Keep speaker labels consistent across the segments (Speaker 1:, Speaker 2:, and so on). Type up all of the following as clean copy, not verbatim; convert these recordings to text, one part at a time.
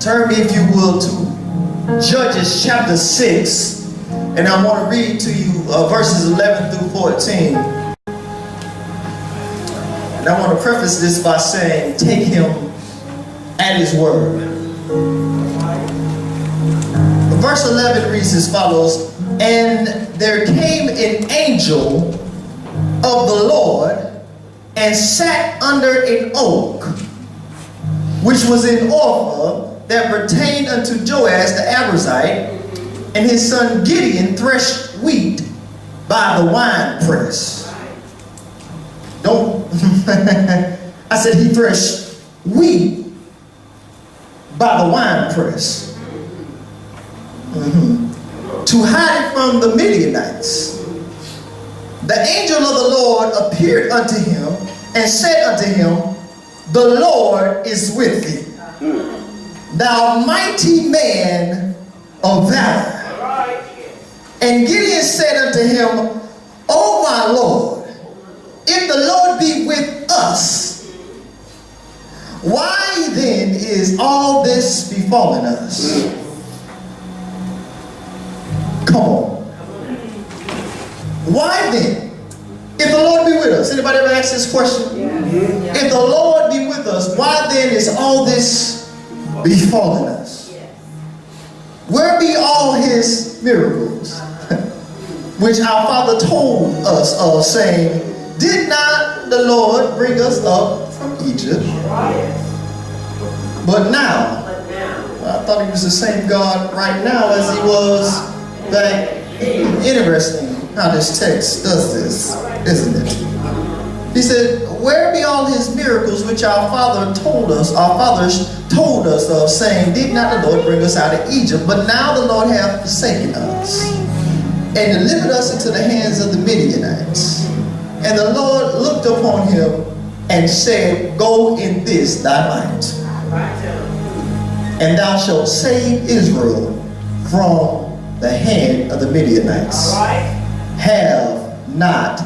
Speaker 1: Turn me, if you will, to Judges chapter 6. And I want to read to you verses 11 through 14. And I want to preface this by saying, take him at his word. Verse 11 reads as follows, and there came an angel of the Lord and sat under an oak, which was in Ophrah, that pertained unto Joash the Abiezrite, and his son Gideon threshed wheat by the winepress. Don't, I said he threshed wheat by the winepress. To hide it from the Midianites. The angel of the Lord appeared unto him and said unto him, the Lord is with thee, thou mighty man of valor. And Gideon said unto him, O my Lord, if the Lord be with us, why then is all this befallen us? Come on. Why then? If the Lord be with us. Anybody ever ask this question? Yeah. If the Lord be with us, why then is all this befallen us? Where be all his miracles, which our father told us of, saying, did not the Lord bring us up from Egypt? But now, I thought he was the same God right now as he was back. Interesting how this text does this, isn't it? He said, where be all his miracles which our fathers told us of, saying, did not the Lord bring us out of Egypt? But now the Lord hath forsaken us, and delivered us into the hands of the Midianites. And the Lord looked upon him and said, go in this thy might, and thou shalt save Israel from the hand of the Midianites. Have not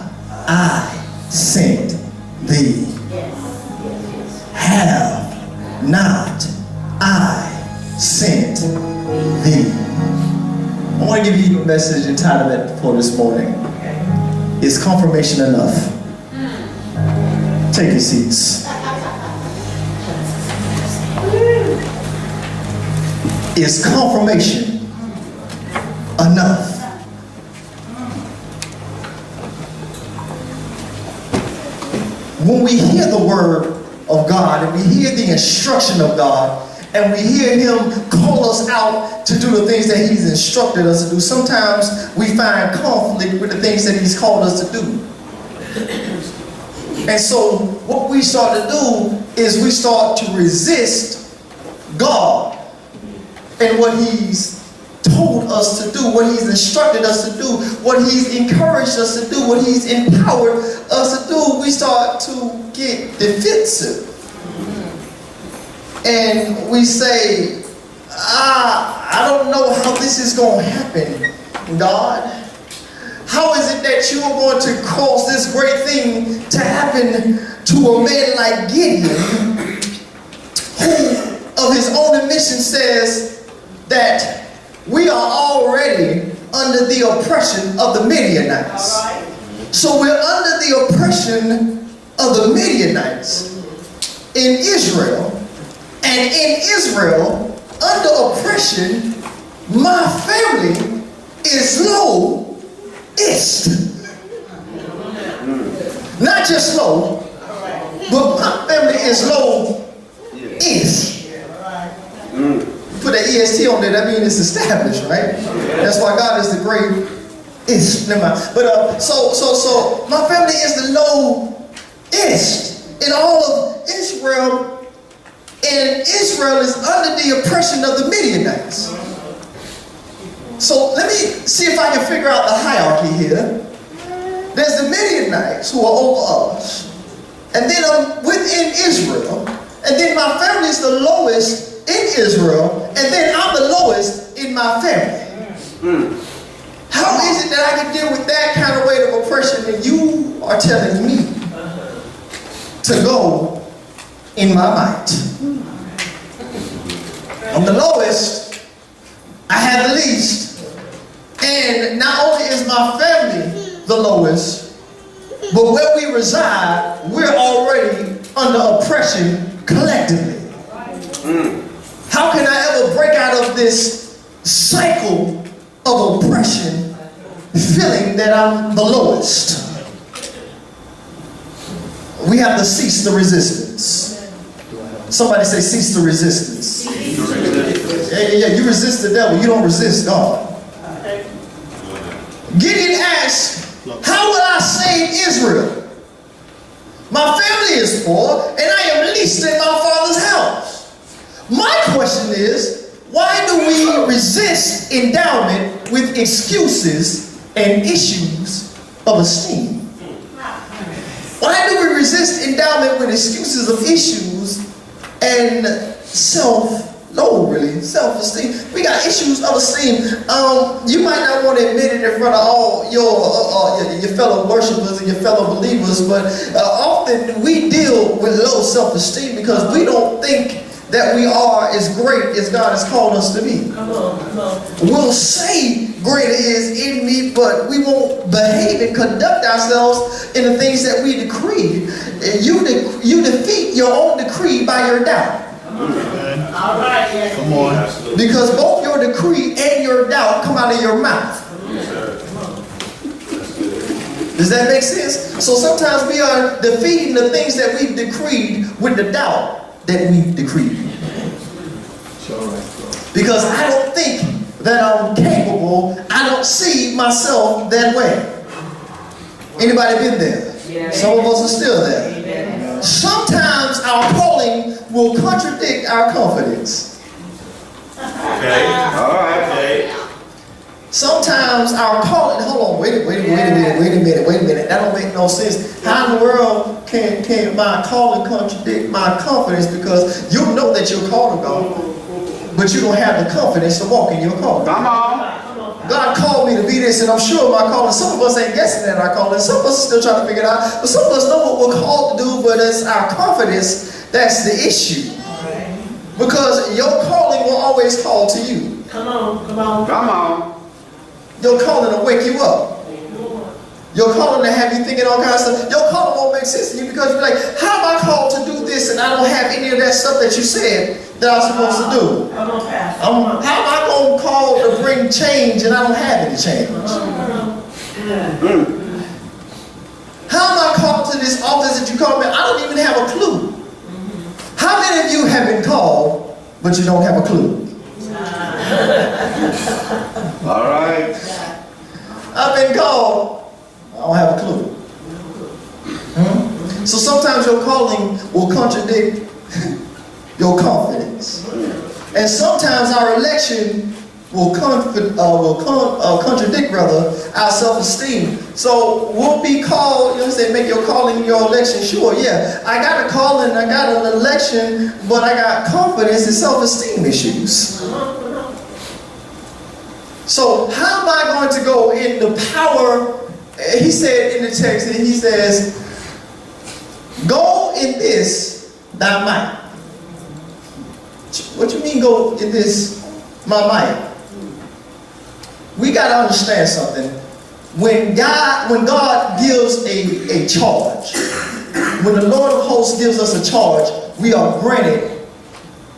Speaker 1: I sent thee? Have not I sent thee? I want to give you a message entitled for this morning. Is confirmation enough? Take your seats. Is confirmation enough? When we hear the word of God and we hear the instruction of God and we hear him call us out to do the things that he's instructed us to do, sometimes we find conflict with the things that he's called us to do. And so what we start to do is we start to resist God and what he's told us to do, what he's instructed us to do, what he's encouraged us to do, what he's empowered us to do. We start to get defensive. And we say, I don't know how this is going to happen, God. How is it that you are going to cause this great thing to happen to a man like Gideon, who of his own admission says that we are already under the oppression of the Midianites. So we're under the oppression of the Midianites in Israel. And in Israel, under oppression, my family is lowest. Not just low, but my family is lowest. Put an EST on there, that means it's established, right? That's why God is the greatest. Never mind. But so my family is the lowest in all of Israel, and Israel is under the oppression of the Midianites. So let me see if I can figure out the hierarchy here. There's the Midianites who are over us, and then I'm within Israel, and then my family is the lowest in Israel, and then I'm the lowest in my family. How is it that I can deal with that kind of weight of oppression and you are telling me to go in my might? I'm the lowest. I have the least. And not only is my family the lowest, but where we reside, we're already under oppression collectively. How can I ever break out of this cycle of oppression feeling that I'm the lowest? We have to cease the resistance. Somebody say cease the resistance. Yeah, you resist the devil, you don't resist God. Gideon asked, how will I save Israel? My family is poor and I am least in my father's house. My question is, why do we resist endowment with excuses and issues of esteem? Why do we resist endowment with excuses of issues and self-esteem? We got issues of esteem. You might not want to admit it in front of all your fellow worshipers and your fellow believers, but often we deal with low self-esteem because we don't think that we are as great as God has called us to be. Come on. We'll say greater is in me, but we won't behave and conduct ourselves in the things that we decreed. You defeat your own decree by your doubt. All right, yes. Come on. Because both your decree and your doubt come out of your mouth. Does that make sense? So sometimes we are defeating the things that we've decreed with the doubt that we've decreed. Because I don't think that I'm capable. I don't see myself that way. Anybody been there? Some of us are still there. Sometimes our calling will contradict our confidence.
Speaker 2: Okay. All right. Okay.
Speaker 1: Sometimes our calling, hold on, wait a minute. That don't make no sense. How in the world can my calling contradict my confidence? Because you know that you're called to God, but you don't have the confidence to walk in your calling.
Speaker 2: Come on.
Speaker 1: God called me to be this, and I'm sure my calling. Some of us ain't guessing at our calling. Some of us are still trying to figure it out. But some of us know what we're called to do, but it's our confidence that's the issue. Because your calling will always call to you.
Speaker 3: Come on.
Speaker 1: Your calling will wake you up. Your calling to have you thinking all kinds of stuff. Your calling won't make sense to you because you're like, how am I called to do this and I don't have any of that stuff that you said that I was supposed to do? How am I going to call to bring change and I don't have any change? How am I called to this office that you called me? I don't even have a clue. How many of you have been called but you don't have a clue?
Speaker 2: All right.
Speaker 1: I've been called. I don't have a clue. So sometimes your calling will contradict your confidence. And sometimes our election will contradict our self-esteem. So we'll be called, make your calling your election. Sure, yeah. I got a calling, I got an election, but I got confidence and self-esteem issues. So how am I going to go in the power? He said in the text, and he says, go in this thy might. What you mean go in this my might? We got to understand something. When God gives a charge, when the Lord of hosts gives us a charge, we are granted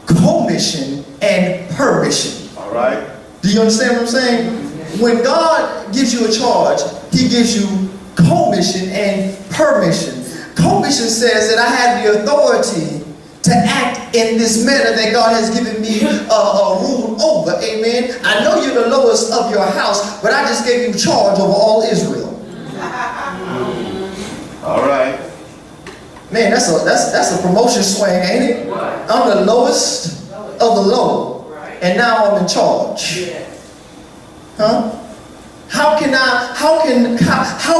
Speaker 1: commission and permission.
Speaker 2: All right.
Speaker 1: Do you understand what I'm saying? When God gives you a charge, He gives you commission and permission. Commission says that I have the authority to act in this manner that God has given me a rule over. Amen. I know you're the lowest of your house, but I just gave you charge over all Israel.
Speaker 2: All right.
Speaker 1: Man, that's a promotion swing, ain't it? I'm the lowest of the low, and now I'm in charge. Huh? How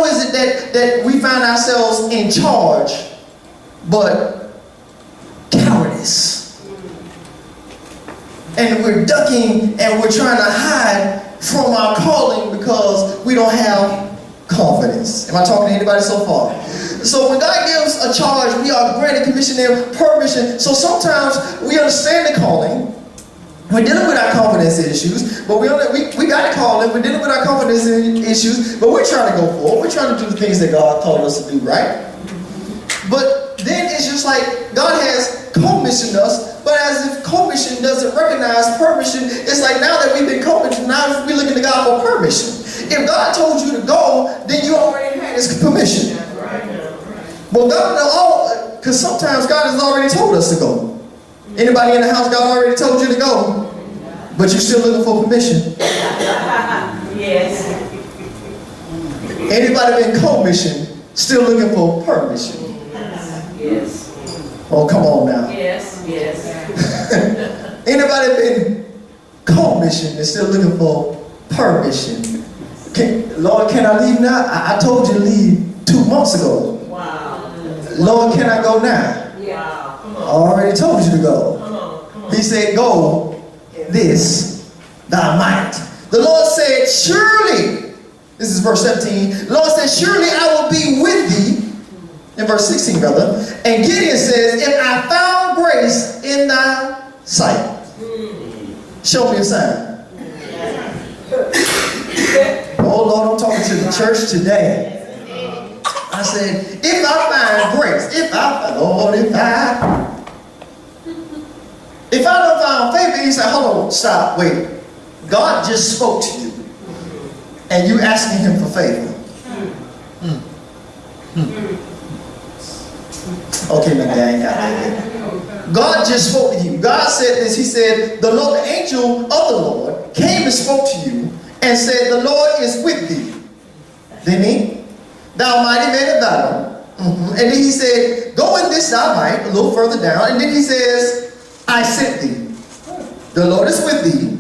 Speaker 1: is it that we find ourselves in charge, but cowardice? And we're ducking and we're trying to hide from our calling because we don't have confidence. Am I talking to anybody so far? So when God gives a charge, we are granted commission and permission. So sometimes we understand the calling, We're dealing with our confidence issues, but we got to call it. We're dealing with our confidence issues, but we're trying to go forward. We're trying to do the things that God called us to do, right? But then it's just like God has commissioned us, but as if commission doesn't recognize permission, it's like now that we've been commissioned, now we're looking to God for permission. If God told you to go, then you already had His permission. Well, God, because sometimes God has already told us to go. Anybody in the house, God already told you to go, but you're still looking for permission.
Speaker 3: Yes.
Speaker 1: Anybody been commissioned, still looking for permission?
Speaker 3: Yes.
Speaker 1: Oh, come on now.
Speaker 3: Yes. Yes.
Speaker 1: Anybody been commissioned and still looking for permission? Lord, can I leave now? I told you to leave 2 months ago.
Speaker 3: Wow.
Speaker 1: Lord, can I go now?
Speaker 3: Yeah.
Speaker 1: I already told you to go. He said, go this thy might. The Lord said, surely, this is verse 17, the Lord said, surely I will be with thee. In verse 16, brother. And Gideon says, if I found grace in thy sight, show me a sign. Oh Lord, I'm talking to the church today. I said, if I find grace, if I don't find favor, he said, hold on, stop, wait. God just spoke to you, and you asking him for favor. Okay, maybe I ain't got that. God just spoke to you. God said this. He said, the Lord, the angel of the Lord came and spoke to you and said, the Lord is with thee. Didn't he? Thou mighty man of valor. And then he said, go in this thy might, a little further down. And then he says, I sent thee. The Lord is with thee.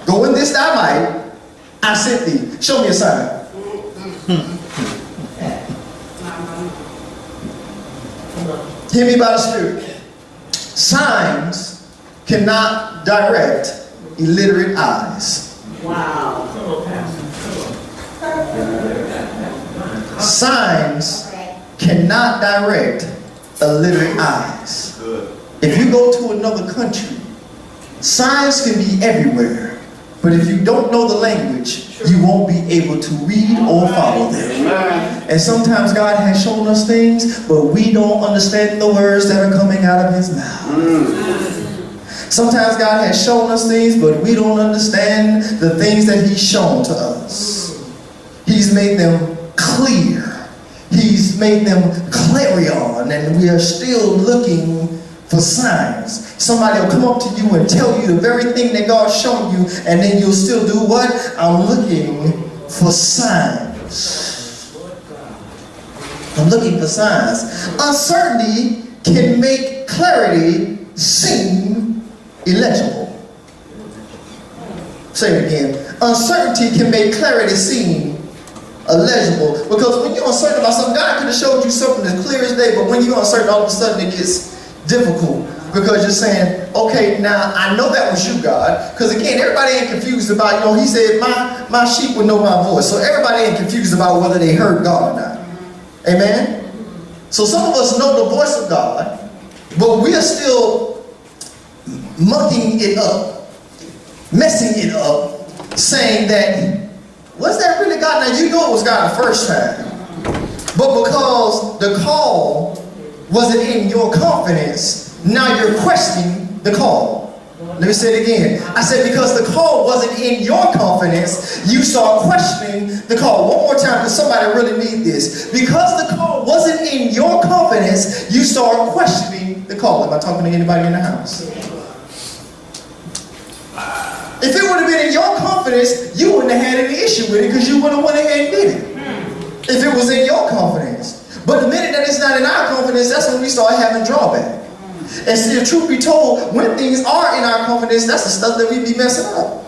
Speaker 1: Go in this thy might. I sent thee. Show me a sign. Hear me by the Spirit. Signs cannot direct illiterate eyes.
Speaker 3: Wow.
Speaker 1: Signs cannot direct illiterate eyes. If you go to another country, signs can be everywhere. But if you don't know the language, you won't be able to read or follow them. And sometimes God has shown us things, but we don't understand the words that are coming out of his mouth. Sometimes God has shown us things, but we don't understand the things that he's shown to us. He's made them clear. He's made them clarion, and we are still looking for signs. Somebody will come up to you and tell you the very thing that God's shown you, and then you'll still do what? I'm looking for signs. I'm looking for signs. Uncertainty can make clarity seem illegible. Say it again. Uncertainty can make clarity seem illegible. Because when you're uncertain about something, God could have showed you something as clear as day, but when you're uncertain, all of a sudden it gets difficult. Because you're saying, okay, now I know that was you, God. Because again, everybody ain't confused about, he said, my sheep will know my voice. So everybody ain't confused about whether they heard God or not. Amen? So some of us know the voice of God, but we are still mucking it up, messing it up, saying that, was that really God? Now you know it was God the first time. But because the call wasn't in your confidence, now you're questioning the call. Let me say it again. I said because the call wasn't in your confidence, you start questioning the call. One more time because somebody really needs this. Because the call wasn't in your confidence, you start questioning the call. Am I talking to anybody in the house? If it would have been in your confidence, you wouldn't have had any issue with it because you would have went ahead and did it. If it was in your confidence. But the minute that it's not in our confidence, that's when we start having drawback. And see, the truth be told, when things are in our confidence, that's the stuff that we be messing up.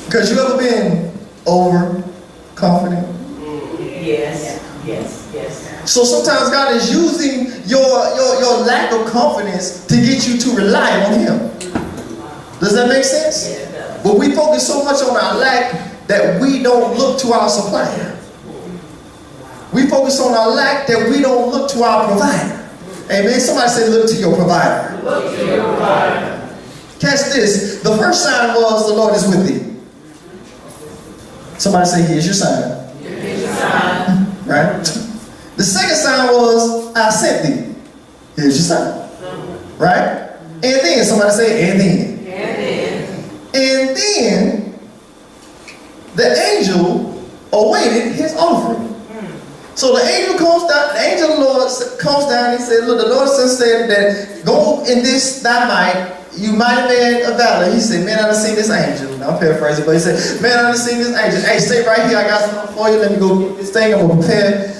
Speaker 1: Because you ever been overconfident?
Speaker 3: Yes. Yes. Yes.
Speaker 1: So sometimes God is using your lack of confidence to get you to rely on him. Does that make sense?
Speaker 3: Yes, it does.
Speaker 1: But we focus so much on our lack that we don't look to our supplier. We focus on our lack that we don't look to our provider. Amen. Somebody say, look to your provider.
Speaker 3: Look to your provider.
Speaker 1: Catch this. The first sign was the Lord is with thee. Somebody say, here's your sign.
Speaker 3: Here's your sign.
Speaker 1: Right? The second sign was, I sent thee. Here's your sign. Right? And then, somebody say, and then. And then, the angel awaited his offering. So the angel comes down, the angel of the Lord comes down and said, look, the Lord said that go in this thy might, you mighty man of valor. He said, man, I done seen this angel. Now I'm paraphrasing, but he said, man, I done seen this angel. Hey, stay right here, I got something for you. Let me go get this thing. I'm gonna prepare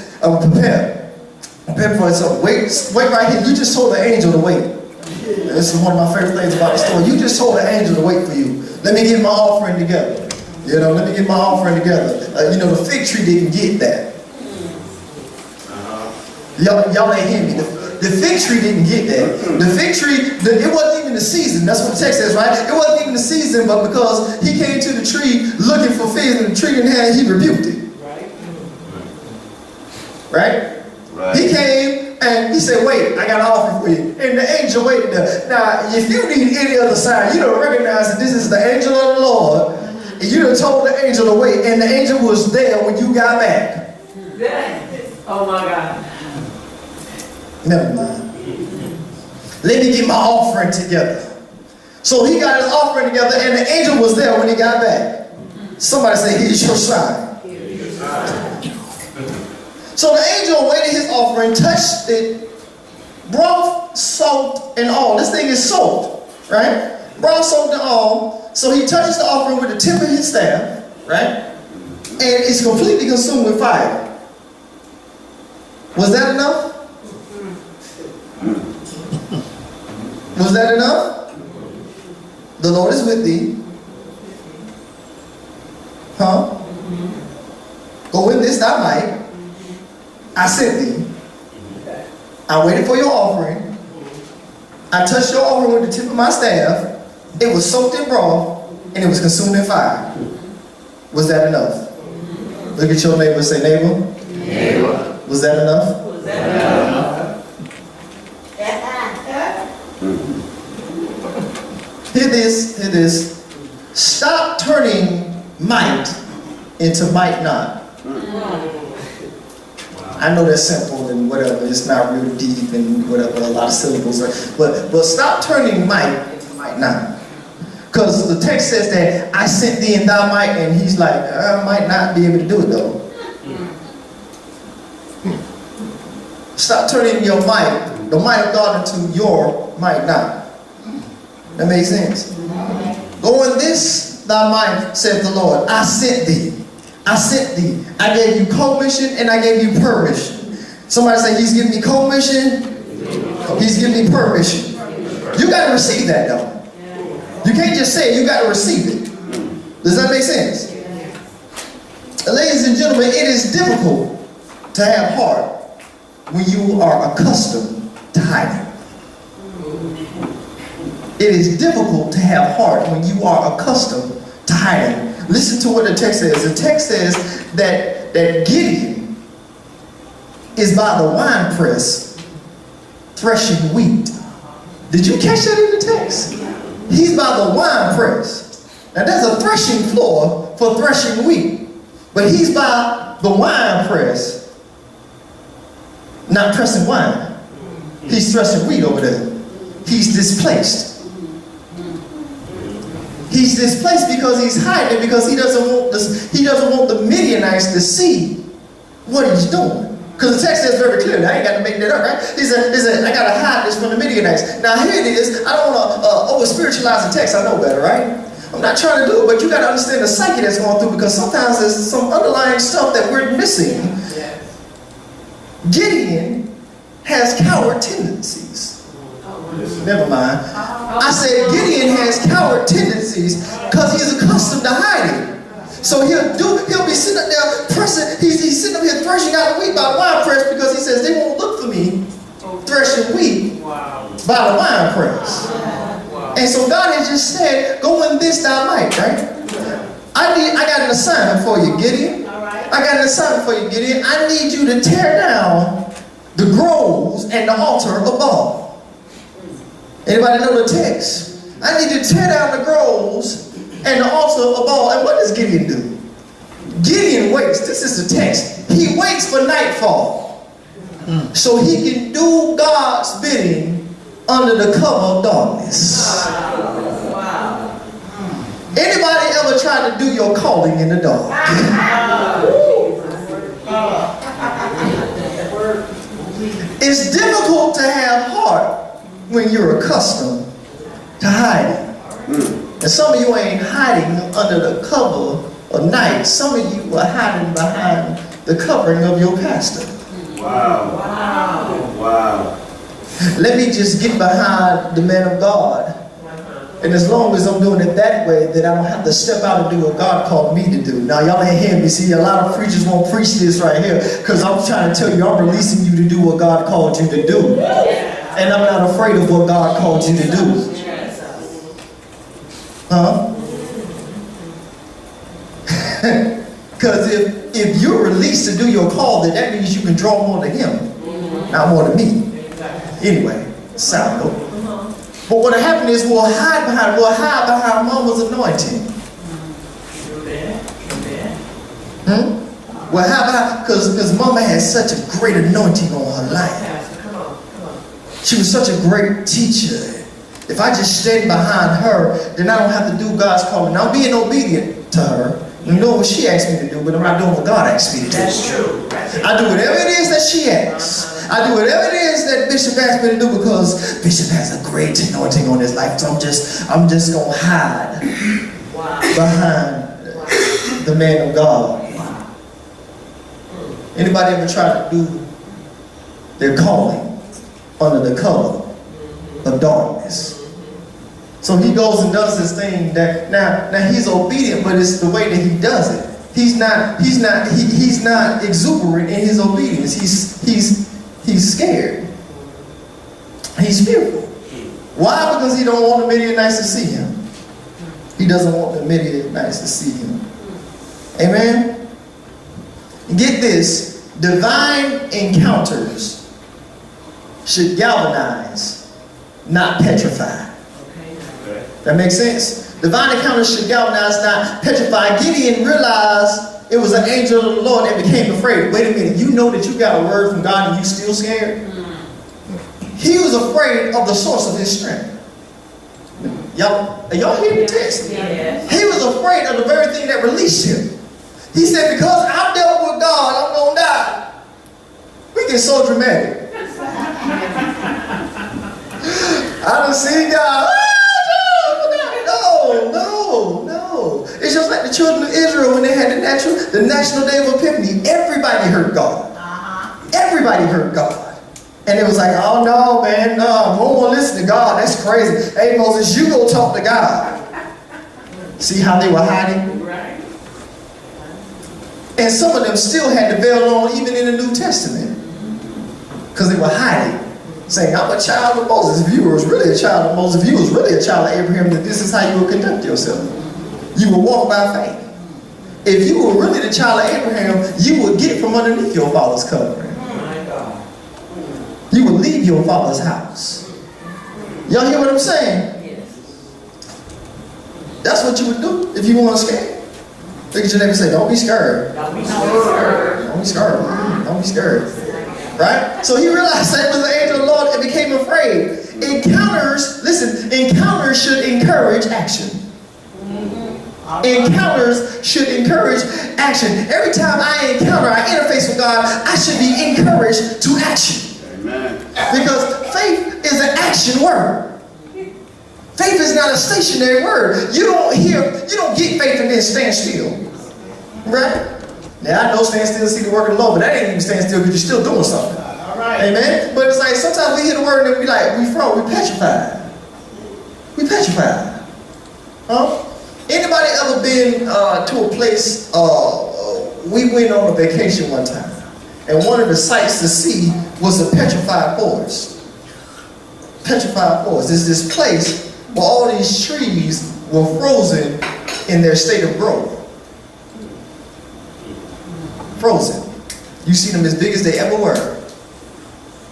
Speaker 1: for it. So wait right here. You just told the angel to wait. This is one of my favorite things about the story. You just told the angel to wait for you. Let me get my offering together. You know, let me get my offering together. You know, the fig tree didn't get that. Y'all ain't hear me. The fig tree didn't get that. The fig tree, it wasn't even the season. That's what the text says, right? It wasn't even the season, but because he came to the tree looking for figs and the tree didn't have, he rebuked it. Right? He came and he said, wait, I got an offering for you. And the angel waited there. Now, if you need any other sign, you don't recognize that this is the angel of the Lord. And you done told the angel to wait, and the angel was there when you got back.
Speaker 3: Oh my God.
Speaker 1: Never mind. Let me get my offering together. So he got his offering together, and the angel was there when he got back. Somebody say, here's your sign. So the angel awaited his offering, touched it, broth, salt, and all. This thing is salt, right? Broth, salt, and all. So he touches the offering with the tip of his staff, right? And it's completely consumed with fire. Was that enough? Was that enough? The Lord is with thee. Huh? Go in this thy might. I sent thee. I waited for your offering. I touched your offering with the tip of my staff. It was soaked in broth, and it was consumed in fire. Was that enough? Look at your neighbor and say, neighbor. Neighbor. Was that enough?
Speaker 3: Was that enough?
Speaker 1: Hear this. Stop turning might into might not. I know that's simple and whatever. It's not real deep and whatever, a lot of syllables. But stop turning might into might not. Because the text says that I sent thee and thou might, and he's like, I might not be able to do it though. Stop turning your might, the might of God, into your might not. That makes sense? Go in this thy might, saith the Lord. I sent thee. I sent thee. I gave you commission and I gave you permission. Somebody say, he's giving me commission. He's giving me permission. You got to receive that though. You can't just say it, you got to receive it. Does that make sense? Ladies and gentlemen, it is difficult to have heart when you are accustomed to hiding. It is difficult to have heart when you are accustomed to hiding. Listen to what the text says. The text says that Gideon is by the winepress threshing wheat. Did you catch that in the text? He's by the winepress. Now there's a threshing floor for threshing wheat, but he's by the winepress, not pressing wine. He's threshing wheat over there. He's displaced. He's displaced because he's hiding, because he doesn't want the Midianites to see what he's doing. Because the text says very clearly, I ain't got to make that up, right? He said, I got to hide this from the Midianites. Now here it is. I don't want to over-spiritualize the text. I know better, right? I'm not trying to do it, but you got to understand the psyche that's going through, because sometimes there's some underlying stuff that we're missing. Gideon has coward tendencies. Never mind. I said Gideon has coward tendencies because he's accustomed to hiding. So he'll be sitting up there pressing, he's sitting up here threshing out the wheat by the wine press, because he says they won't look for me threshing wheat by the wine press. And so God has just said, go in this thy might, right? I got an assignment for you, Gideon. I got an assignment for you, Gideon. I need you to tear down the groves and the altar above. Anybody know the text? I need to tear down the groves and the altar above. And what does Gideon do? Gideon waits. This is the text. He waits for nightfall so he can do God's bidding under the cover of darkness.
Speaker 3: Wow.
Speaker 1: Anybody ever tried to do your calling in the dark? It's difficult to have heart when you're accustomed to hiding. And some of you ain't hiding under the cover of night. Some of you are hiding behind the covering of your pastor.
Speaker 2: Wow.
Speaker 3: Wow.
Speaker 2: Wow.
Speaker 1: Let me just get behind the man of God. And as long as I'm doing it that way, then I don't have to step out and do what God called me to do. Now, y'all ain't hearing me. See, a lot of preachers won't preach this right here because I'm trying to tell you I'm releasing you to do what God called you to do. And I'm not afraid of what God called you to do. Huh? Because if you're released to do your call, then that means you can draw more to Him, not more to me. Anyway, side note. But what happened is we'll hide behind mama's anointing. We'll hide behind, because mama had such a great anointing on her life. She was such a great teacher. If I just stand behind her, then I don't have to do God's calling. Now I'm being obedient to her. I'm doing what she asked me to do, but I'm not doing what God asked me to do.
Speaker 3: That's true.
Speaker 1: I do whatever it is that she asks. I do whatever it is that Bishop asked me to do because Bishop has a great anointing on his life. So I'm just gonna hide behind the man of God. Anybody ever try to do their calling under the cover of darkness? So he goes and does this thing that now he's obedient, but it's the way that he does it. He's not exuberant in his obedience. He's scared. He's fearful. Why? Because he don't want the Midianites to see him. He doesn't want the Midianites to see him. Amen? Get this. Divine encounters should galvanize, not petrify. That makes sense? Divine encounters should galvanize, not petrify. Gideon realized it was an angel of the Lord and became afraid. Wait a minute, you know that you got a word from God and you still scared? He was afraid of the source of his strength. Y'all hear the text?
Speaker 3: Yes.
Speaker 1: He was afraid of the very thing that released him. He said, because I dealt with God, I'm going to die. We get so dramatic. I don't see God. No. It's just like the children of Israel when they had the National Day of Epiphany. Everybody heard God. Everybody heard God. And it was like, oh no, man, no, won't listen to God. That's crazy. Hey Moses, you go talk to God. See how they were hiding?
Speaker 3: Right.
Speaker 1: And some of them still had the veil on even in the New Testament. Because they were hiding. Saying, I'm a child of Moses. If you was really a child of Moses, if you was really a child of Abraham, then this is how you would conduct yourself. You would walk by faith. If you were really the child of Abraham, you would get from underneath your father's covering. You would leave your father's house. Y'all hear what I'm saying?
Speaker 3: Yes.
Speaker 1: That's what you would do if you weren't scared. Look at your neighbor and say, don't be scared.
Speaker 3: Don't be scared.
Speaker 1: Don't be scared. Don't be scared. Right? So he realized that it was the angel of the Lord and became afraid. Encounters should encourage action. Encounters should encourage action. Every time I interface with God, I should be encouraged to action.
Speaker 2: Amen.
Speaker 1: Because faith is an action word. Faith is not a stationary word. You don't get faith and then stand still. Right? Now I know stand still, see the work of the Lord, but that ain't even stand still because you're still doing something.
Speaker 3: All right.
Speaker 1: Amen? But it's like sometimes we hear the word and we like, we petrified. We petrified. Huh? Anybody ever been to a place, we went on a vacation one time, and one of the sights to see was the petrified forest. Petrified forest. There's this place where all these trees were frozen in their state of growth. Frozen. You see them as big as they ever were.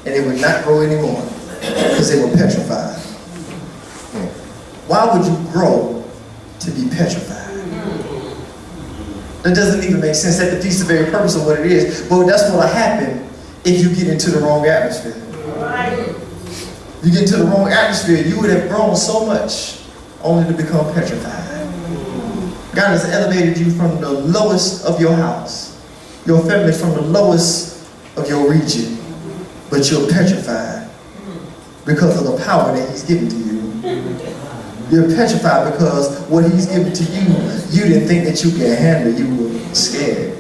Speaker 1: and it would not grow anymore because they were petrified. Why would you grow to be petrified? That doesn't even make sense. That defeats the very purpose of what it is. But that's what will happen if you get into the wrong atmosphere. You get into the wrong atmosphere, you would have grown so much only to become petrified. God has elevated you from the lowest of your house, your family from the lowest of your region, but you're petrified because of the power that He's given to you. You're petrified because what He's given to you, you didn't think that you could handle. You were scared.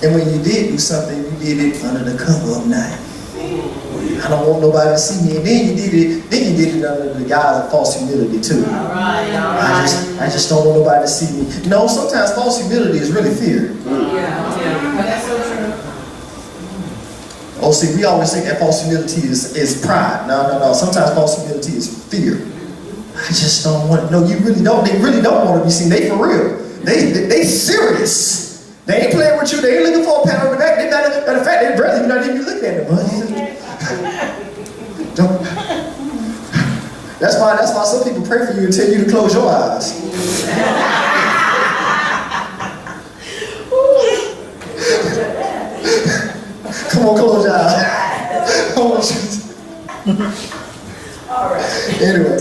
Speaker 1: And when you did do something, you did it under the cover of night. I don't want nobody to see me. And then you did it under the guise of false humility too.
Speaker 3: All right.
Speaker 1: I just don't want nobody to see me. No, sometimes false humility is really fear.
Speaker 3: Yeah. That's so true.
Speaker 1: Oh, see, we always think that false humility is pride. No. Sometimes false humility is fear. I just don't want. No, you really don't. They really don't want to be seen. They for real. They serious. They ain't playing with you. They ain't looking for a pat on the back. Matter of fact, they're brother. You're not even looking at them. Don't. That's why some people pray for you and tell you to close your eyes. Come on, close your eyes. I want you to.
Speaker 3: All right.
Speaker 1: Anyway,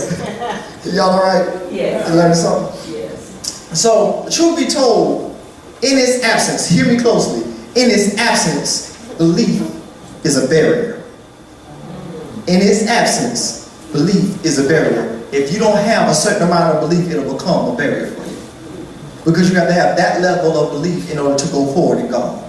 Speaker 1: y'all all right?
Speaker 3: Yes.
Speaker 1: You learning something?
Speaker 3: Yes.
Speaker 1: So, truth be told, in His absence, hear me closely, in His absence, belief is a barrier. In His absence, belief is a barrier. If you don't have a certain amount of belief, it'll become a barrier for you. Because you have to have that level of belief in order to go forward in God.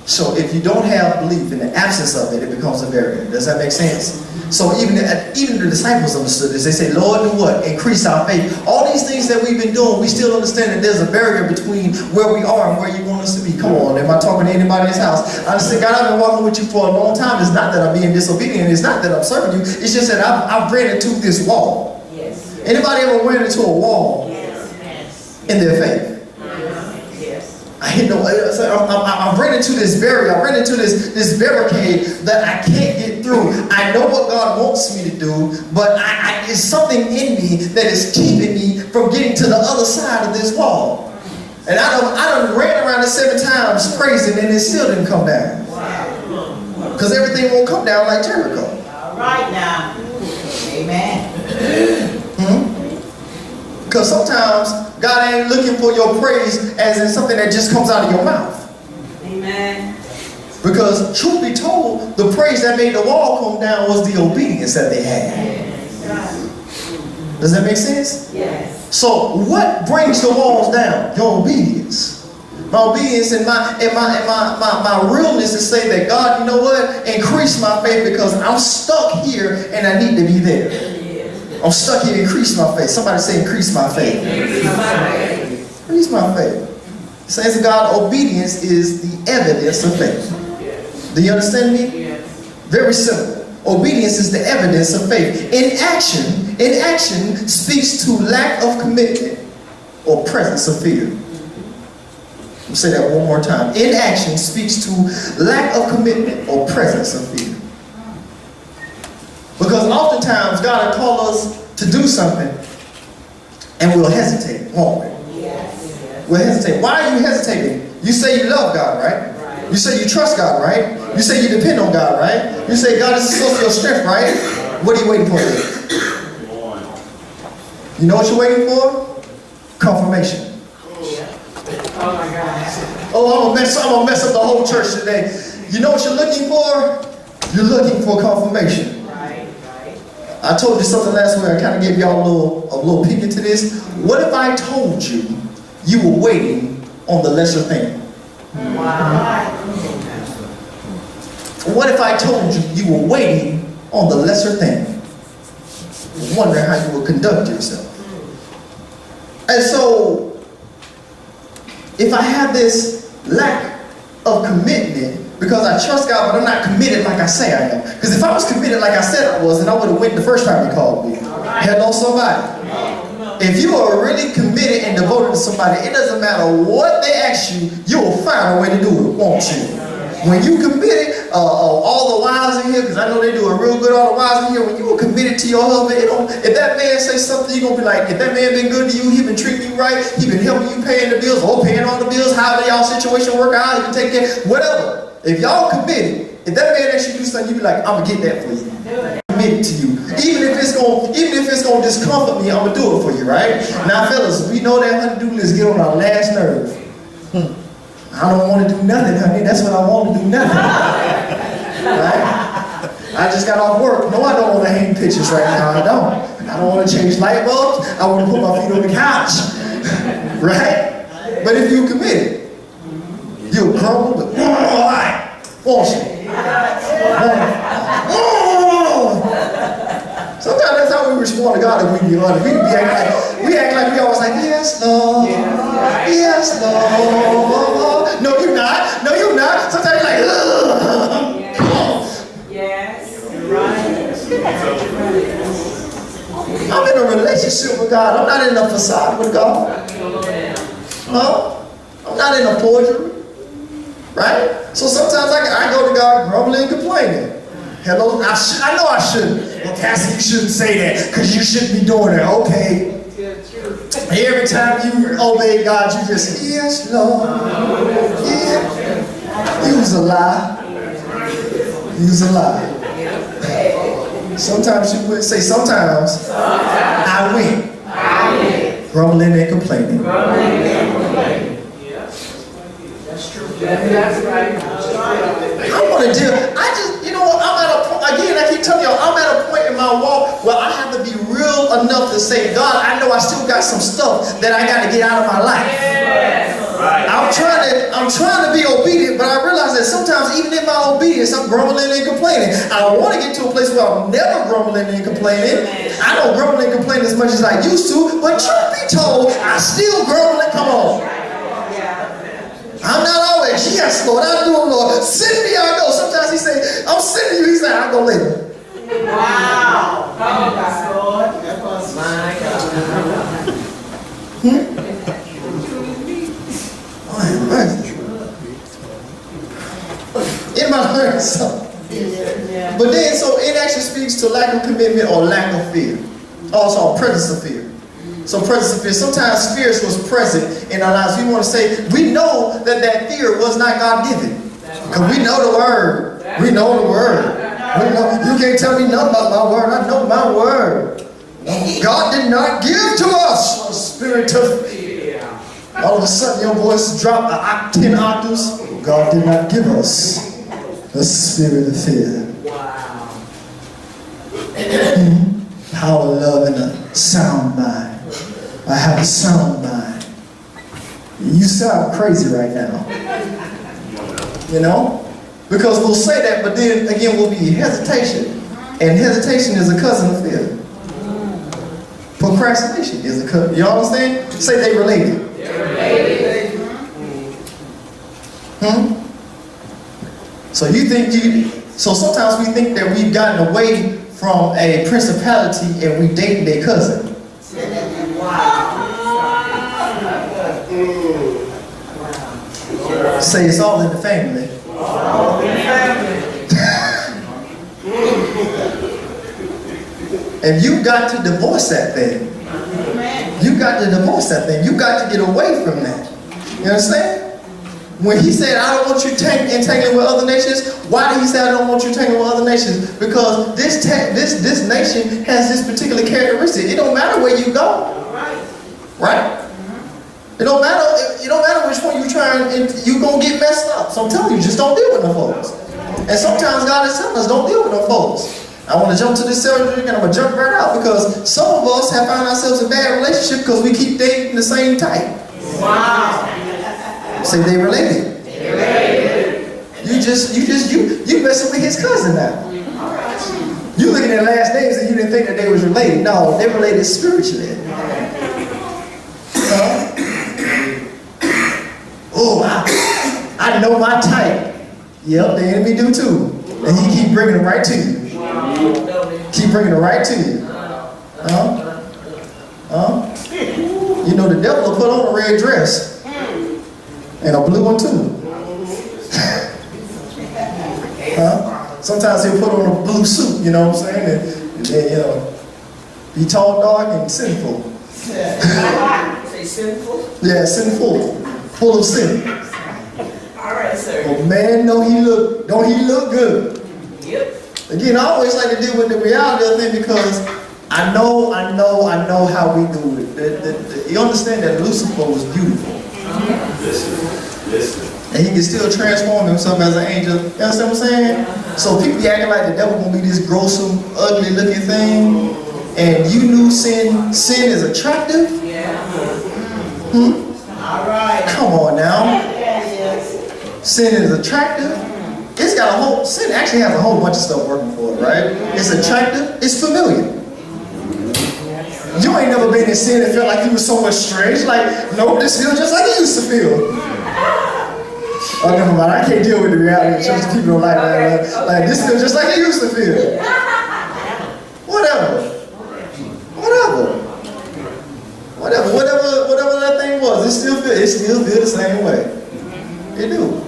Speaker 1: So if you don't have belief in the absence of it, it becomes a barrier. Does that make sense? So even the disciples understood this. They say, Lord, do what? Increase our faith. All these things that we've been doing, we still understand that there's a barrier between where we are and where you want us to be. Come on, am I talking to anybody in this house? I understand, God, I've been walking with you for a long time. It's not that I'm being disobedient. It's not that I'm serving you. It's just that I've ran into this wall.
Speaker 3: Yes.
Speaker 1: Anybody ever ran into a wall in their faith? I've ran into this barrier. I ran into this barricade that I can't get through. I know what God wants me to do, but it's something in me that is keeping me from getting to the other side of this wall. And I done ran around it 7 times praising, and it still didn't come down. Because everything won't come down like Jericho.
Speaker 3: All right now. Amen.
Speaker 1: Because sometimes God ain't looking for your praise as in something that just comes out of your mouth.
Speaker 3: Amen.
Speaker 1: Because truth be told, the praise that made the wall come down was the obedience that they had. Does that make sense?
Speaker 3: Yes.
Speaker 1: So what brings the walls down? Your obedience. My obedience and my realness to say that, God, you know what? Increase my faith because I'm stuck here and I need to be there. I'm stuck here, increase my faith. Somebody say, increase my faith. Increase my faith. The saints of God, obedience is the evidence of faith. Do you understand me? Very simple. Obedience is the evidence of faith. Inaction speaks to lack of commitment or presence of fear. I'll say that one more time. Inaction speaks to lack of commitment or presence of fear. Because oftentimes God will call us to do something and we'll hesitate, won't we?
Speaker 3: Yes.
Speaker 1: We'll hesitate. Why are you hesitating? You say you love God, right? You say you trust God, right? You say you depend on God, right? You say God is the source of your strength, right? What are you waiting for then? You know what you're waiting for? Confirmation.
Speaker 3: Oh my God.
Speaker 1: Oh, I'm gonna mess up the whole church today. You know what you're looking for? You're looking for confirmation. I told you something last week. I kind of gave y'all a little peek into this. What if I told you you were waiting on the lesser thing?
Speaker 3: Wow.
Speaker 1: What if I told you you were waiting on the lesser thing? Wondering how you would conduct yourself. And so, if I have this lack of commitment, because I trust God, but I'm not committed like I say I am. Because if I was committed like I said I was, then I would have went the first time He called me. Hello, somebody. If you are really committed and devoted to somebody, it doesn't matter what they ask you, you will find a way to do it, won't you? When you committed, all the wives in here, because I know they do a real good, all the wives in here, when you were committed to your husband, if that man say something, you're going to be like, if that man been good to you, he been treating you right, he been helping you paying the bills, or paying all the bills, however y'all situation work out, he can take care, whatever. If y'all committed, if that man actually do something, you be like, I'm going to get that for you. Committed to you. Even if it's gonna discomfort me, I'm going to do it for you, right? Now, fellas, we know that honey-do list get on our last nerve. I don't want to do nothing, honey. That's what I want to do, nothing. Right? I just got off work. No, I don't want to hang pictures right now. I don't want to change light bulbs. I want to put my feet on the couch. Right? But if you committed, you'll grumble, but won't you? Sometimes that's how we respond to God if we be honest. We act like we always like, yes, Lord. Yes, Lord. No, you're not. No, you're not. Sometimes you're like, ugh.
Speaker 3: Yes. Right.
Speaker 1: I'm in a relationship with God. I'm not in a facade with God. No. I'm not in a forgery. Right? So sometimes I go to God grumbling and complaining. Hello? I know I shouldn't. Well, Pastor, you shouldn't say that because you shouldn't be doing that. Okay. Every time you obey God, you just say, yes, Lord. Yeah. Use a lie. Use a lie. Sometimes you would say, sometimes I win. Grumbling and complaining.
Speaker 3: That's true. That's right.
Speaker 1: I want to deal. You know what? I'm at a point, again, I keep telling y'all, I'm at a point in my walk where I have to be real enough to say, God, I know I still got some stuff that I got to get out of my life.
Speaker 3: Yes.
Speaker 2: Right.
Speaker 1: I'm trying to be obedient, but I realize that sometimes even in my obedience, I'm grumbling and complaining. I want to get to a place where I'm never grumbling and complaining. I don't grumble and complain as much as I used to, but truth be told, I still grumble and come on. I'm not always, yes, Lord, I do it, Lord. Send me, I go. Sometimes he say, I'm sending you. He say, I'll go later.
Speaker 3: Wow. Oh, Lord. My God.
Speaker 1: Anybody learn something? But then, so it actually speaks to lack of commitment or lack of fear. Also, presence of fear. So presence of fear. Sometimes fear was present in our lives. We want to say, we know that fear was not God-given. Because we know the word. We know the word. We know, you can't tell me nothing about my word. I know my word. God did not give to us a spirit of fear. All of a sudden your voice dropped 10 octaves. God did not give us a spirit of fear.
Speaker 3: Wow.
Speaker 1: Power, love, and a sound mind. I have a sound mind. You sound crazy right now. You know? Because we'll say that, but then again we'll be hesitation. And hesitation is a cousin of fear. Procrastination is a cousin. You understand? Say they related. So so sometimes we think that we've gotten away from a principality and we date their cousin. Say it's all in the family. And you got to divorce that thing. You got to divorce that thing. You got to get away from that. You understand? When he said, I don't want you entangling with other nations, why did he say I don't want you entangling with other nations? Because this nation has this particular characteristic. It don't matter where you go. Right? It don't matter which one you try and you're going to get messed up. So I'm telling you, just don't deal with no folks. And sometimes God is telling us, don't deal with no folks. I want to jump to this subject and I'm going to jump right out because some of us have found ourselves in a bad relationship because we keep dating the same type.
Speaker 3: Wow.
Speaker 1: Say they related. You messing with his cousin now. You looking at last names and you didn't think that they was related. No, they related spiritually. I know my type. Yep, the enemy do too. And he keep bringing it right to you. Keep bringing it right to you. You know the devil will put on a red dress. And a blue one too. Sometimes he'll put on a blue suit, you know what I'm saying? And then, you know, be tall, dark, and sinful.
Speaker 3: Say sinful?
Speaker 1: Yeah, sinful. Full of sin.
Speaker 3: All right, sir.
Speaker 1: But man, don't he look good?
Speaker 3: Yep.
Speaker 1: Again, I always like to deal with the reality of it because I know how we do it. You understand that Lucifer was beautiful.
Speaker 2: Listen.
Speaker 1: And he can still transform himself as an angel. You understand what I'm saying? So people be acting like the devil gonna be this gruesome, ugly looking thing. And you knew sin is attractive?
Speaker 3: Yeah.
Speaker 1: All right. Come on now. Sin is attractive. It's got sin actually has a whole bunch of stuff working for it, right? It's attractive, it's familiar. You ain't never been in sin and felt like you was so much strange. Like, no, this feels just like it used to feel. Oh, never mind. I can't deal with the reality of church. People don't like that. Like, this feels just like it used to feel. Whatever that thing was, it still feel the same way. It do.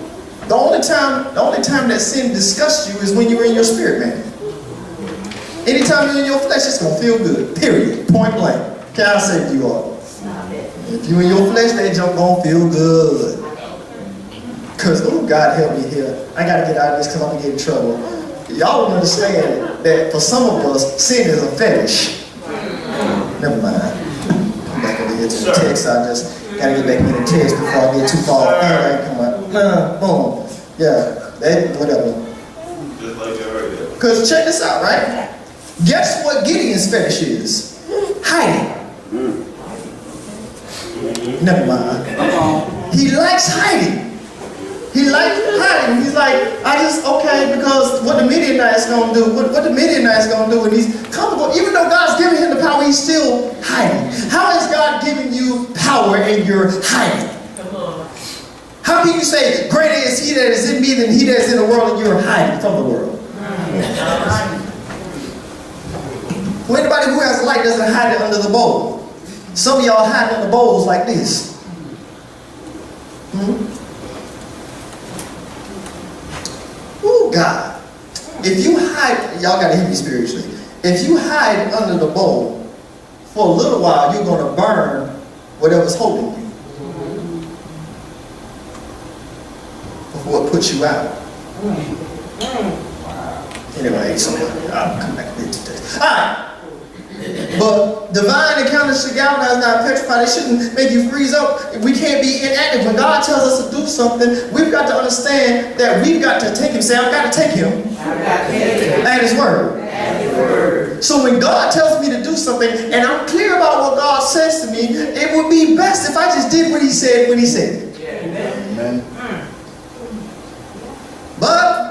Speaker 1: The only time that sin disgusts you is when you're in your spirit, man. Anytime you're in your flesh, it's gonna feel good. Period. Point blank. Can I say to you all? If you in your flesh, that junk gonna feel good. Cause oh God help me here. I gotta get out of this because I'm gonna get in trouble. Y'all don't understand that for some of us, sin is a fetish. Never mind. Come back over here to the text. I just gotta get back into the text before I get too far. Alright, come on. Boom. Yeah, that whatever.
Speaker 2: Just like that right there.
Speaker 1: Cause check this out, right? Guess what Gideon's fetish is? Hiding. Never mind. He likes hiding. He likes hiding. He's like, because what the Midianites gonna do? What the Midianites gonna do? And he's comfortable, even though God's giving him the power, he's still hiding. How is God giving you power and you're hiding?
Speaker 3: Come on.
Speaker 1: How can you say, greater is he that is in me than he that is in the world, and you're hiding from the world? Well, anybody who has light doesn't hide it under the bowl. Some of y'all hide under bowls like this. Oh God. If you hide, y'all gotta hear me spiritually. If you hide under the bowl, for a little while, you're gonna burn whatever's holding you. Before it puts you out. Anyway, so I'll come back to this. Alright. But divine encounters should galvanize, not petrify. They shouldn't make you freeze up. We can't be inactive. When God tells us to do something, we've got to understand that we've got to take him. Say, I've got to take him at his word. So when God tells me to do something, and I'm clear about what God says to me, it would be best if I just did what he said when he said it.
Speaker 2: Amen.
Speaker 1: But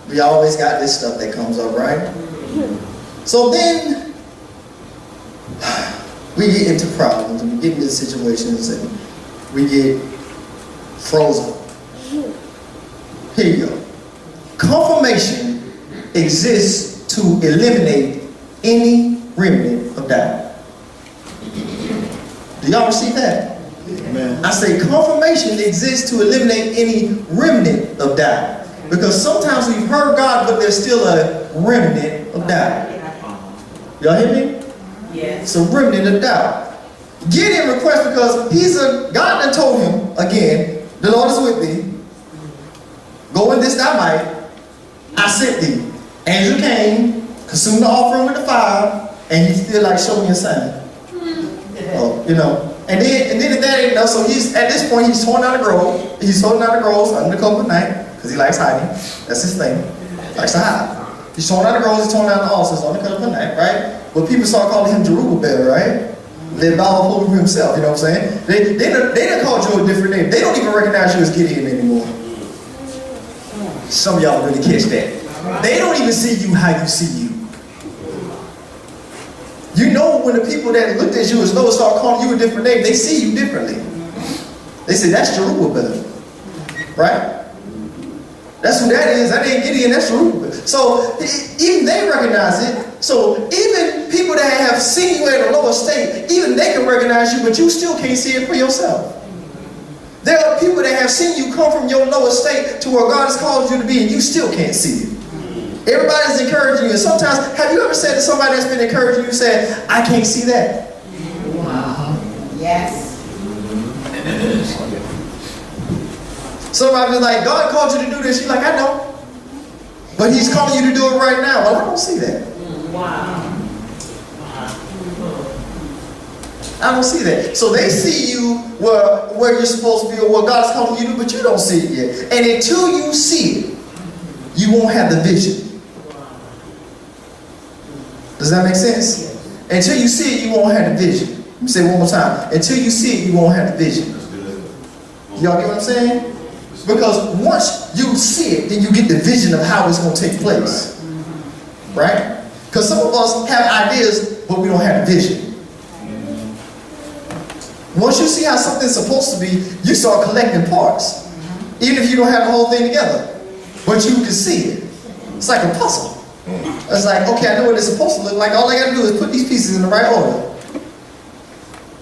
Speaker 1: we always got this stuff that comes up, right? So then we get into problems and we get into situations and we get frozen. Here you go. Confirmation exists to eliminate any remnant of doubt. Do y'all receive that? Amen. I say confirmation exists to eliminate any remnant of doubt. Because sometimes we've heard God, but there's still a remnant of doubt. Y'all hear me?
Speaker 3: Yes.
Speaker 1: It's a remnant of doubt. Gideon requests because God done told him again, the Lord is with thee. Go in this thy might. I sent thee. Angel came, consumed the offering with the fire, and he still like, show me a sign. Oh, you know. And then if that ain't enough, so he's at this point he's torn down the grove. He's torn down the groves under the cover of night. Because he likes hiding. That's his thing. He likes to hide. He's torn down the groves, he's torn down the altars on the cover of the night, right? But people start calling him Jerubbaal, right? They bow over himself, you know what I'm saying? They done called you a different name. They don't even recognize you as Gideon anymore. Some of y'all really catch that. They don't even see you how you see you. You know when the people that looked at you as though start calling you a different name, they see you differently. They say, that's Jerubbaal, right? That's who that is. That ain't Gideon, that's Jerubbaal. So even they recognize it. So even people that have seen you at a lower state, even they can recognize you, but you still can't see it for yourself. There are people that have seen you come from your lower state to where God has called you to be, and you still can't see it. Everybody's encouraging you. And sometimes, have you ever said to somebody that's been encouraging you, said, I can't see that?
Speaker 3: Wow. Yes.
Speaker 1: Somebody be like, God called you to do this. You're like, I know. But he's calling you to do it right now. Well, I don't see that.
Speaker 3: Wow.
Speaker 1: I don't see that. So they see you where you're supposed to be or what God's calling you to do, but you don't see it yet. And until you see it, you won't have the vision. Does that make sense? Until you see it, you won't have the vision. Let me say it one more time. Until you see it, you won't have the vision. Y'all get what I'm saying? Because once you see it, then you get the vision of how it's going to take place. Right? Because some of us have ideas, but we don't have the vision. Once you see how something's supposed to be, you start collecting parts. Even if you don't have the whole thing together. But you can see it. It's like a puzzle. It's like, okay, I know what it's supposed to look like. All I got to do is put these pieces in the right order.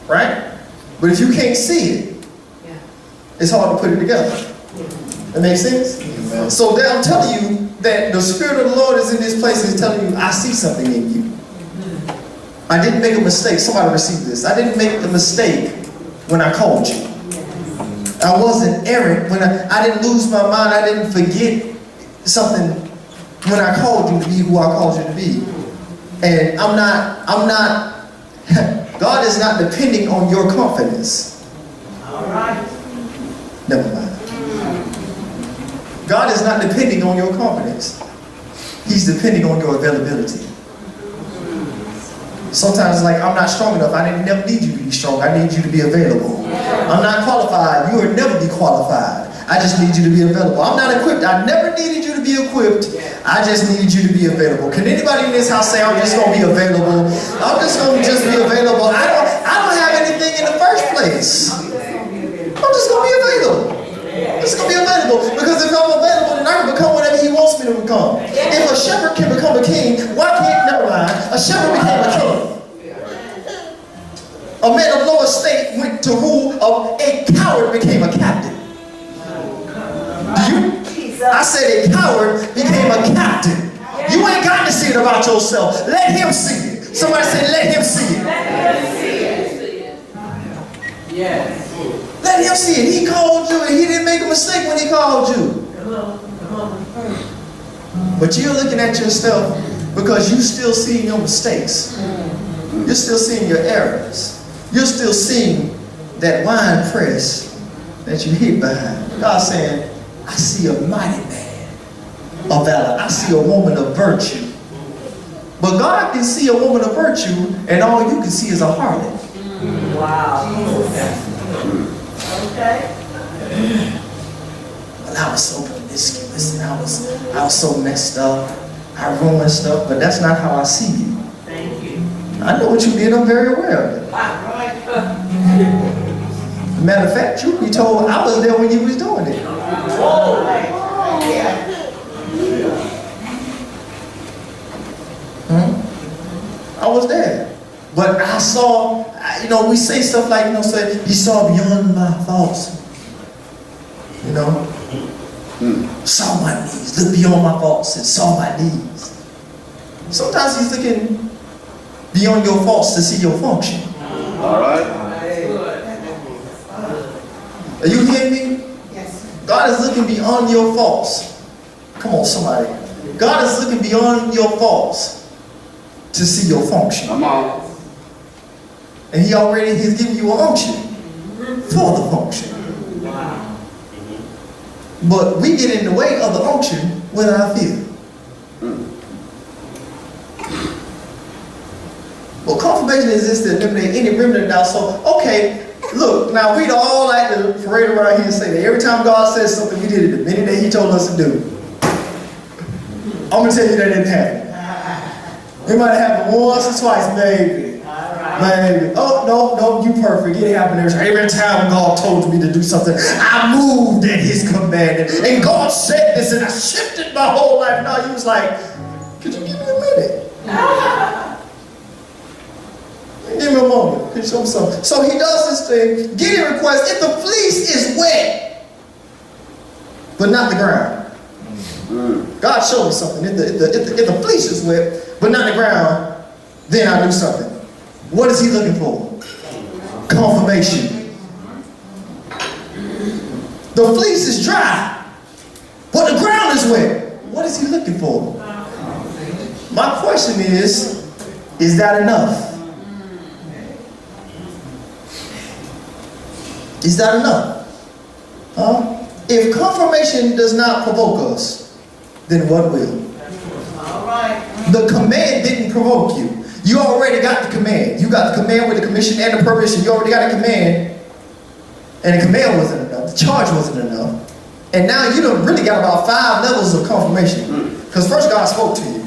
Speaker 1: Right? But if you can't see it, it's hard to put it together. That makes sense? Amen. So I'm telling you that the Spirit of the Lord is in this place and is telling you, I see something in you. I didn't make a mistake. Somebody received this. I didn't make the mistake when I called you. I wasn't errant when I didn't lose my mind. I didn't forget something when I called you to be who I called you to be. And I'm not, God is not depending on your confidence.
Speaker 3: All right.
Speaker 1: Never mind. God is not depending on your confidence. He's depending on your availability. Sometimes it's like, I'm not strong enough. I never need you to be strong. I need you to be available. I'm not qualified. You will never be qualified. I just need you to be available. I'm not equipped. I never needed you to be equipped. I just needed you to be available. Can anybody in this house say, I'm just going to be available? I'm just going to just be available. I don't have anything in the first place. I'm just going to be available. I'm just going to be available. Because if I'm available, then I can become whatever he wants me to become. If a shepherd can become a king, why can't, never mind, a shepherd became a king. A man of lower state went to rule, a coward became a captain. I said a coward became a captain. You ain't got to see it about yourself. Let him see it. Somebody say, let him see it.
Speaker 3: Let him see it. Yes.
Speaker 1: Let him see it. He called you and he didn't make a mistake when he called you.
Speaker 3: Come on.
Speaker 1: But you're looking at yourself because you're still seeing your mistakes. You're still seeing your errors. You're still seeing that wine press that you hid behind. God's saying, I see a mighty man of valor. I see a woman of virtue. But God can see a woman of virtue, and all you can see is a harlot.
Speaker 3: Wow. Okay.
Speaker 1: Well, I was so promiscuous, and I was so messed up. I ruined stuff, but that's not how I see you.
Speaker 3: Thank you.
Speaker 1: I know what you did. I'm very aware of it. Matter of fact, truth be told, I was there when you was doing it.
Speaker 3: Whoa.
Speaker 1: I was there. But I saw, we say stuff like, say, he saw beyond my faults. Saw my needs, looked beyond my faults and saw my needs. Sometimes he's looking beyond your faults to see your function.
Speaker 2: All right.
Speaker 1: Are you hearing me?
Speaker 3: Yes.
Speaker 1: God is looking beyond your faults. Come on, somebody. God is looking beyond your faults to see your function.
Speaker 2: Come on.
Speaker 1: And he already has given you an unction for the function.
Speaker 3: Wow.
Speaker 1: But we get in the way of the unction with our fear. Well, confirmation exists to eliminate any remnant of doubt. So, okay, look, now we'd all like to parade around here and say that every time God says something, we did it the minute that he told us to do. I'm going to tell you that didn't happen. It might have happened once or twice, maybe. Maybe. Oh, no, you perfect. It happened every time God told me to do something. I moved at his command. And God said this and I shifted my whole life. No, you was like, could you give me a minute? Give Give me a moment. Can you show me something? So he does this thing. Gideon requests, if the fleece is wet, but not the ground. God showed me something. If the fleece is wet, but not the ground, then I do something. What is he looking for? Confirmation. The fleece is dry, but the ground is wet. What is he looking for? My question is that enough? Is that enough? If confirmation does not provoke us, then what will? The command didn't provoke you. You already got the command. You got the command with the commission and the permission. You already got a command. And the command wasn't enough. The charge wasn't enough. And now you done really got about 5 levels of confirmation. Because first God spoke to you,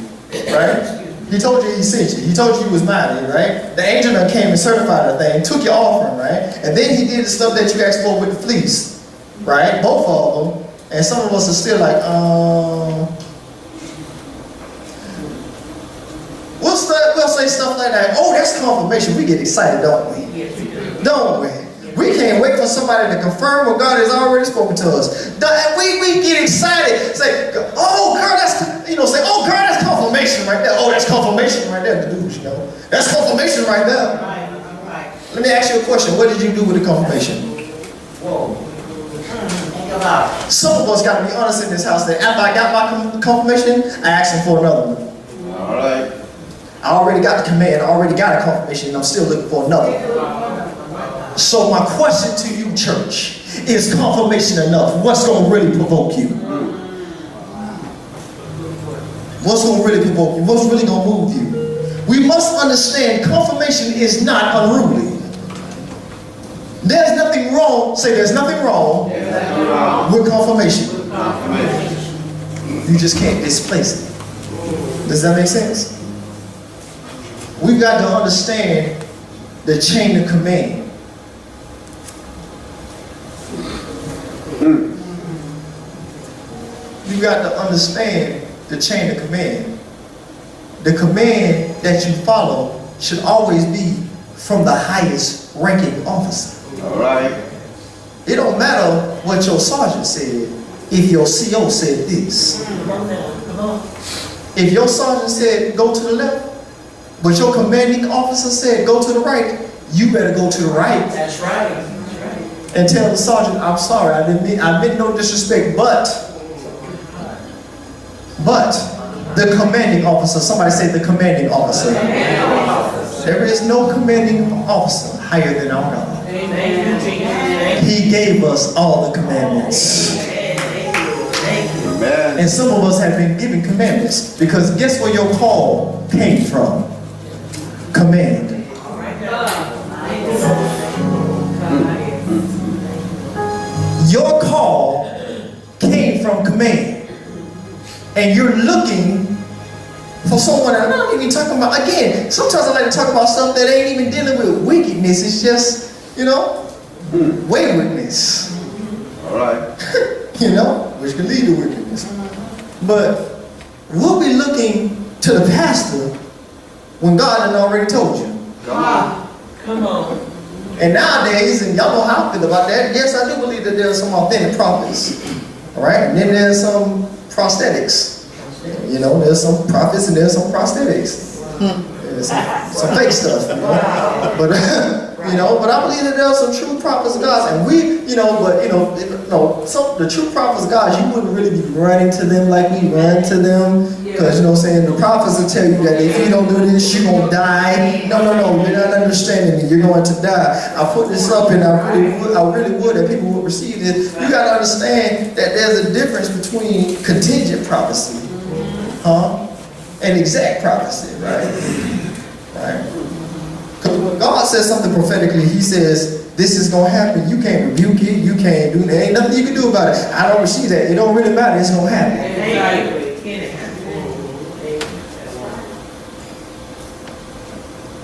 Speaker 1: right? He told you he sent you. He told you he was mighty, right? The angel that came and certified the thing, took your offering, right? And then he did the stuff that you asked for with the fleece, right? Both of them. And some of us are still like, we'll say stuff like that. Oh, that's confirmation. We get excited, don't we? Don't we? We can't wait for somebody to confirm what God has already spoken to us. We get excited. Say, oh, girl, that's confirmation right there. Oh, that's confirmation right there. That's confirmation right there.
Speaker 3: Right.
Speaker 1: Let me ask you a question. What did you do with the confirmation?
Speaker 3: Whoa.
Speaker 1: Some of us got to be honest in this house that after I got my confirmation, I asked him for another one.
Speaker 2: All right.
Speaker 1: I already got the command. I already got a confirmation, and I'm still looking for another one. So my question to you, church, is confirmation enough? What's going to really provoke you? What's going to really provoke you? What's really going to move you? We must understand confirmation is not unruly. There's nothing wrong, say there's nothing wrong with confirmation. You just can't displace it. Does that make sense? We've got to understand the chain of command. You've got to understand the chain of command. The command that you follow should always be from the highest ranking officer.
Speaker 2: All right.
Speaker 1: It don't matter what your sergeant said if your CO said this. If your sergeant said go to the left, but your commanding officer said go to the right, you better go to the right.
Speaker 3: That's right.
Speaker 1: And tell the sergeant, I'm sorry, I meant no disrespect, but the commanding officer, somebody say the commanding officer. There is no commanding officer higher than our God. He gave us all the commandments.
Speaker 2: Amen.
Speaker 1: And some of us have been given commandments because guess where your call came from? Command. Your call came from command. And you're looking for someone, and I'm not even talking about, again, sometimes I like to talk about stuff that ain't even dealing with wickedness. It's just, waywardness.
Speaker 2: All right.
Speaker 1: Which can lead to wickedness. But we'll be looking to the pastor when God had already told you.
Speaker 3: Come on.
Speaker 1: And nowadays, and y'all know how I feel about that, yes, I do believe that there's some authentic prophets. All right? And then there's some prosthetics. There's some prophets and there's some prosthetics. There's some fake stuff. But I believe that there are some true prophets of God. And the true prophets of God, you wouldn't really be running to them like we run to them. Because, the prophets will tell you that if you don't do this, you're going to die. No, you're not understanding me. You're going to die. I put this up and I really would that people would receive this. You got to understand that there's a difference between contingent prophecy, and exact prophecy, right? Because when God says something prophetically, he says, this is going to happen. You can't rebuke it. You can't do that. Ain't nothing you can do about it. I don't receive that. It don't really matter. It's going to happen.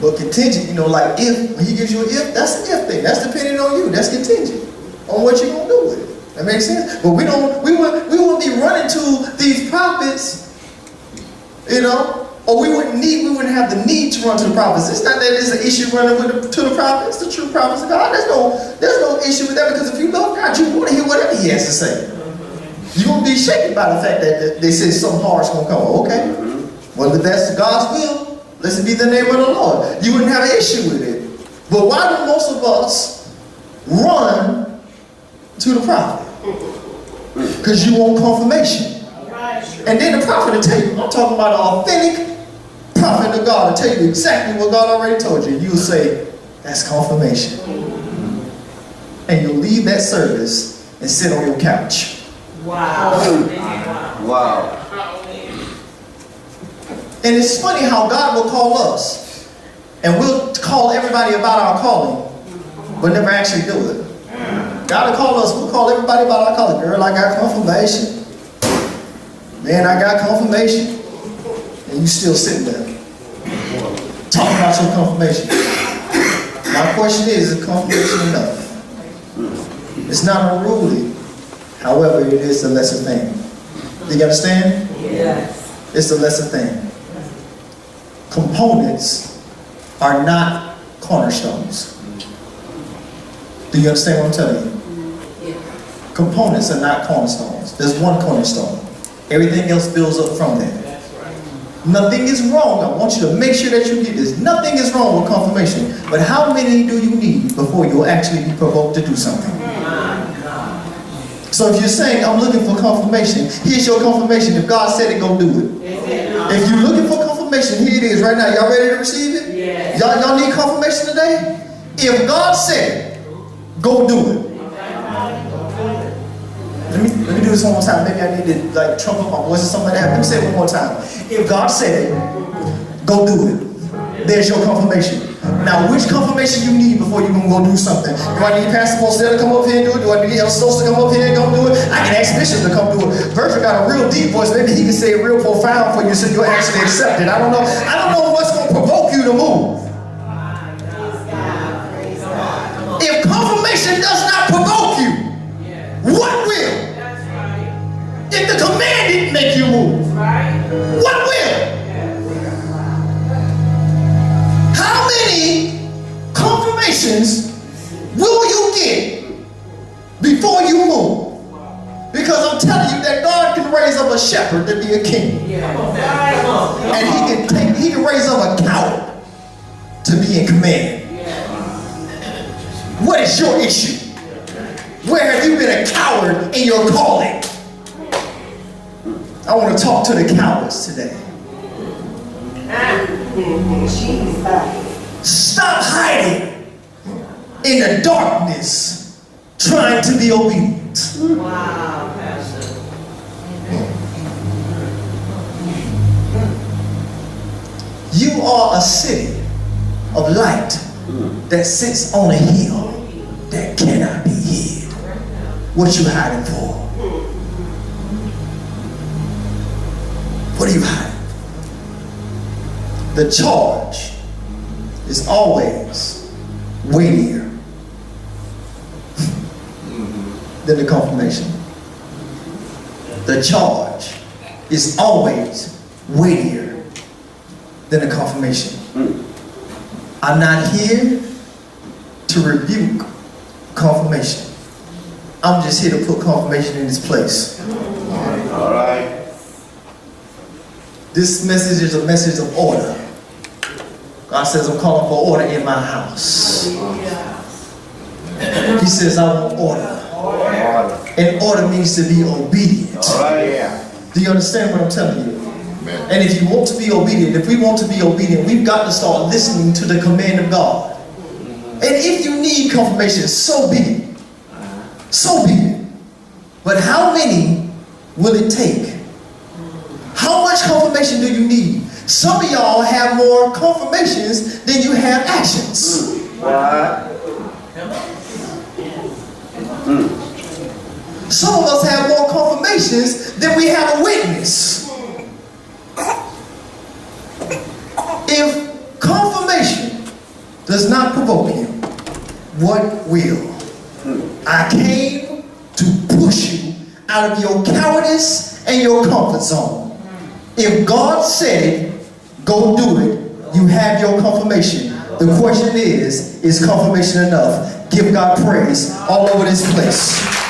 Speaker 1: But contingent, like if, when he gives you an if, that's an if thing. That's depending on you. That's contingent on what you're going to do with it. That makes sense? But we won't be running to these prophets, or we wouldn't have the need to run to the prophets. It's not that there's an issue running to the prophets, the true prophets of God. There's no issue with that, because if you love God, you want to hear whatever He has to say. You're going to be shaken by the fact that they say something hard's going to come. Okay, well, if that's God's will, blessed be the name of the Lord. You wouldn't have an issue with it. But why do most of us run to the prophet? Because you want confirmation. And then the prophet will tell you, I'm talking about an authentic prophet of God, will tell you exactly what God already told you. You'll say, that's confirmation. And you'll leave that service and sit on your couch.
Speaker 3: Wow.
Speaker 2: Wow.
Speaker 1: And it's funny how God will call us, and we'll call everybody about our calling, but never actually do it. God will call us, we'll call everybody about our calling. Girl, I got confirmation. Man, I got confirmation. And you still sitting there talking about your confirmation. My question is confirmation enough? It's not unruly. However, it is a lesser thing. Do you understand?
Speaker 3: Yes.
Speaker 1: It's a lesser thing. Components are not cornerstones. Do you understand what I'm telling you? Components are not cornerstones. There's one cornerstone. Everything else builds up from that. Nothing is wrong. I want you to make sure that you get this. Nothing is wrong with confirmation. But how many do you need before you'll actually be provoked to do something? So if you're saying, I'm looking for confirmation, here's your confirmation. If God said it, go do it. If you're looking for confirmation, here it is right now. Y'all ready to receive it?
Speaker 3: Yes.
Speaker 1: Y'all need confirmation today? If God said it, go do it. Let me do this one more time. Maybe I need to like trump up my voice or something like that. Let me say it one more time. If God said it, go do it. There's your confirmation. Now, which confirmation you need before you can go do something? Do I need Pastor Moselle to come up here and do it? Do I need El Stokes to come up here and go do it? I can ask Bishop to come do it. Virgil got a real deep voice. Maybe he can say it real profound for you so you'll actually accept it. I don't know what's going to provoke you to move. If confirmation does not provoke you, what will? If the command didn't make you move, what will? How many confirmations will you get before you move? Because I'm telling you that God can raise up a shepherd to be a king. And he can raise up a coward to be in command. What is your issue? Where have you been a coward in your calling? I want to talk to the cowards today. Stop hiding in the darkness, trying to be obedient.
Speaker 3: Wow, Pastor.
Speaker 1: You are a city of light that sits on a hill that cannot be hid. What you hiding for? What are you hiding? The charge is always weightier than the confirmation. The charge is always weightier than the confirmation. I'm not here to rebuke confirmation. I'm just here to put confirmation in its place.
Speaker 2: All right.
Speaker 1: This message is a message of order. God says, I'm calling for order in my house. He says, I want order. And order means to be obedient.
Speaker 2: All right.
Speaker 1: Do you understand what I'm telling you? And if you want to be obedient, if we want to be obedient, we've got to start listening to the command of God. And if you need confirmation, so be it. So be it. But how many will it take? How much confirmation do you need? Some of y'all have more confirmations than you have actions. Some of us have more confirmations than we have a witness. If confirmation does not provoke you, what will? I came to push you out of your cowardice and your comfort zone. If God said it, Go do it. You have your confirmation. The question is confirmation enough? Give God praise all over this place.